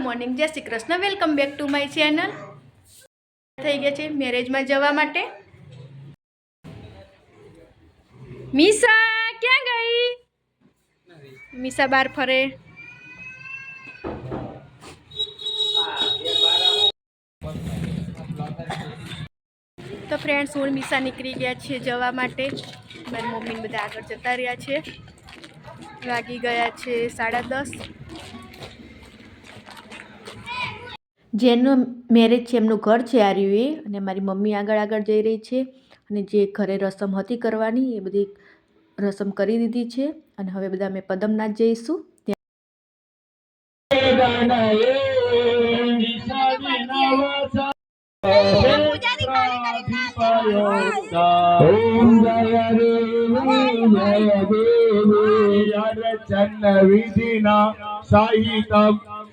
Morning, જય Shri Krishna, welcome back to my channel. થઈ ગયા છે મેરેજમાં જવા માટે। મીસા ક્યાં ગઈ? મીસા બહાર ફરે। તો ફ્રેન્ડ્સ, હું મીસા નીકળી ગયા છે જવા માટે। મારી મમ્મી બધા આગળ જતા રહ્યા છે। વાગી ગયા છે 10:30। જેનું મેરેજ છે એમનું ઘર છે આ રહ્યું એ, અને મારી મમ્મી આગળ જઈ રહી છે, અને જે ઘરે રસમ હતી કરવાની એ બધી રસમ કરી દીધી છે, અને હવે બધા અમે પદમનાથ જઈશું।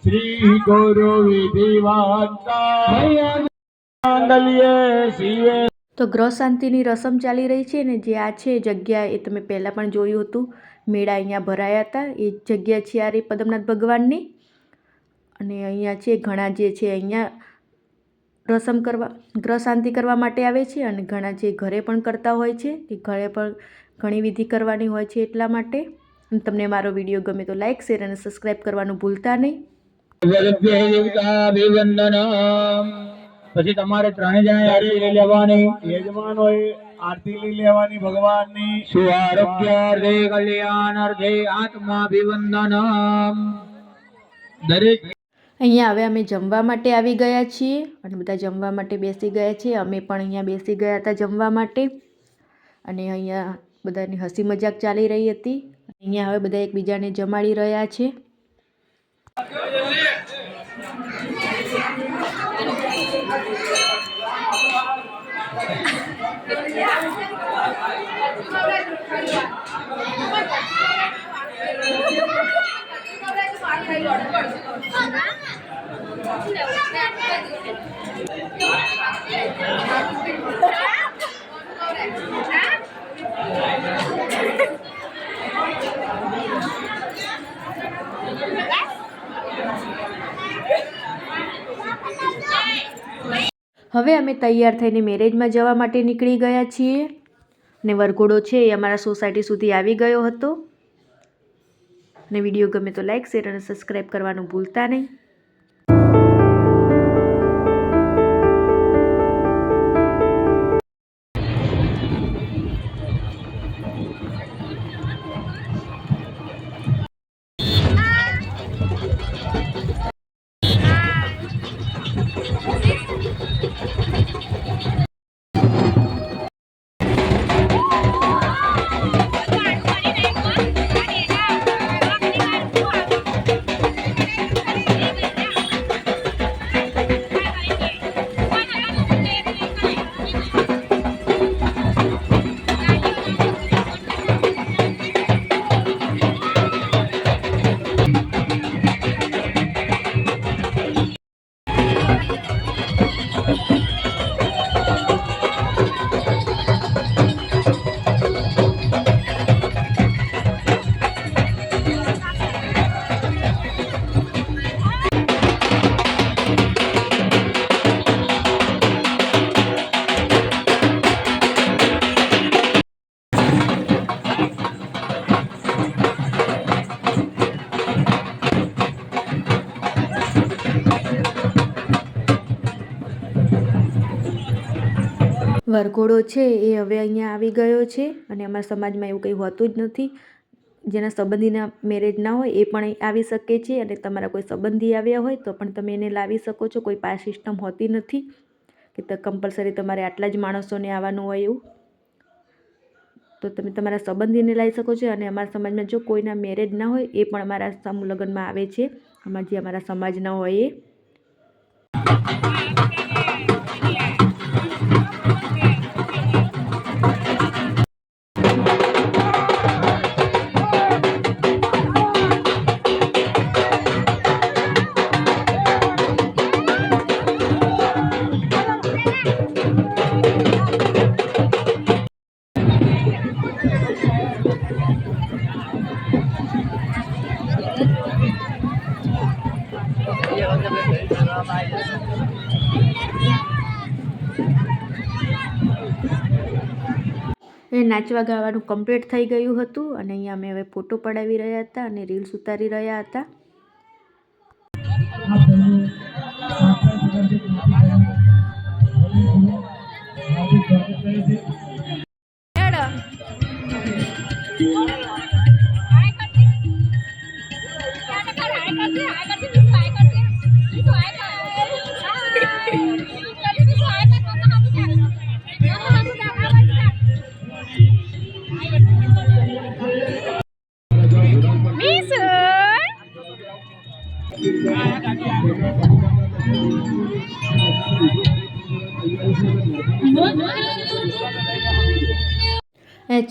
श्री गुरु विधिवंता। તો ગ્રહ શાંતિની રસમ ચાલી રહી છે ને, જે આ છે જગ્યા એ તમે પહેલાં પણ જોયું હતું, મેળા અહીંયા ભરાયા હતા, એ જગ્યા છે આ રહી પદમનાથ ભગવાનની। અને અહીંયા છે ઘણા જે છે અહીંયા રસમ કરવા, ગ્રહ શાંતિ કરવા માટે આવે છે, અને ઘણા જે ઘરે પણ કરતા હોય છે કે ઘરે પણ ઘણી વિધિ કરવાની હોય છે એટલા માટે। અને તમને મારો વિડીયો ગમે તો લાઇક, શેર અને સબસ્ક્રાઈબ કરવાનું ભૂલતા નહીં। પછી તમારે 3 જણા આરતી લઈ લેવાની, યજમાનોએ આરતી લઈ લેવાની ભગવાનની। સ્વારોગ્યાર્થે કલ્યાણાર્થે આત્માભિવંદનમ। દરેક અહીંયા હવે અમે જમવા માટે આવી ગયા છીએ, અને બધા જમવા માટે બેસી ગયા છે। અમે પણ અહીંયા બેસી ગયા હતા જમવા માટે, અને અહીંયા બધાની હસી મજાક ચાલી રહી હતી। અહીંયા હવે બધા એકબીજાને જમાડી રહ્યા છે। હવે અમે તૈયાર થઈને મેરેજમાં જવા માટે નીકળી ગયા છીએ, અને વરઘોડો છે એ અમારા સોસાયટી સુધી આવી ગયો હતો। અને વિડીયો ગમે તો લાઇક, શેર અને સબસ્ક્રાઈબ કરવાનું ભૂલતા નહીં। વરઘોડો છે એ હવે અહીંયા આવી ગયો છે, અને અમારા સમાજમાં એવું કંઈ હોતું જ નથી। જેના સંબંધીના મેરેજ ના હોય એ પણ આવી શકે છે, અને તમારા કોઈ સંબંધી આવ્યા હોય તો પણ તમે એને લાવી શકો છો। કોઈ પાસ સિસ્ટમ હોતી નથી કે કમ્પલસરી તમારે આટલા જ માણસોને આવવાનું હોય એવું, તો તમે તમારા સંબંધીને લાવી શકો છો। અને અમારા સમાજમાં જો કોઈના મેરેજ ના હોય એ પણ અમારા સમૂહ લગ્નમાં આવે છે, જે અમારા સમાજના હોય એ। એ નાચવા ગાવાનું કમ્પ્લીટ થઈ ગયું હતું અને અહીંયા અમે હવે ફોટો પડાવી રહ્યા હતા અને રીલ્સ ઉતારી રહ્યા હતા.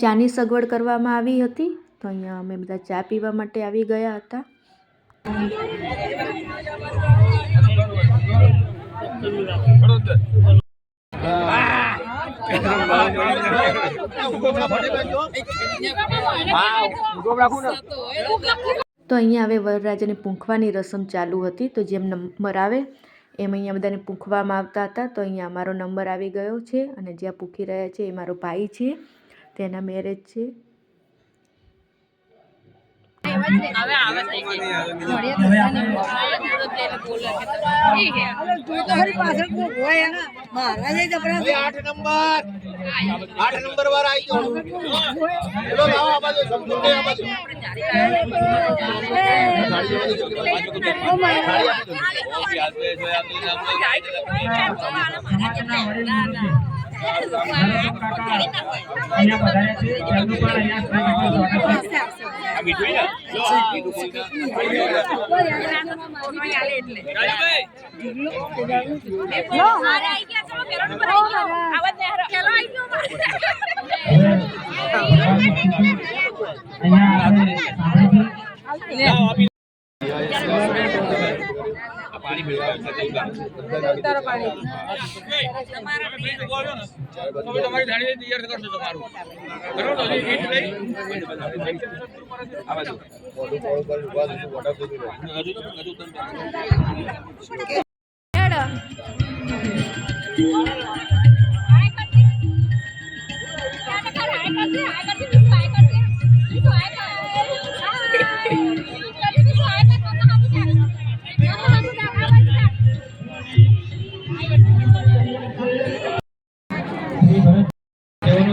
ચાની સગવડ કરવામાં આવી હતી તો અહીંયા અમે બધા ચા પીવા માટે આવી ગયા હતા. તો અહીંયા હવે વરરાજાને પૂંખવાની રસમ ચાલુ હતી. તો જેમ નંબર આવે એમ અહીંયા બધાને પૂંખવામાં આવતા હતા. તો અહીંયા અમારો નંબર આવી ગયો છે અને જ્યાં પૂંખી રહ્યા છે એ મારો ભાઈ છે, તેના મેરેજ છે.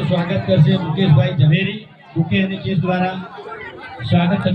સ્વાગત કરશે મુકેશભાઈ ઝવેરી. બુકે અને કેસ દ્વારા સ્વાગત.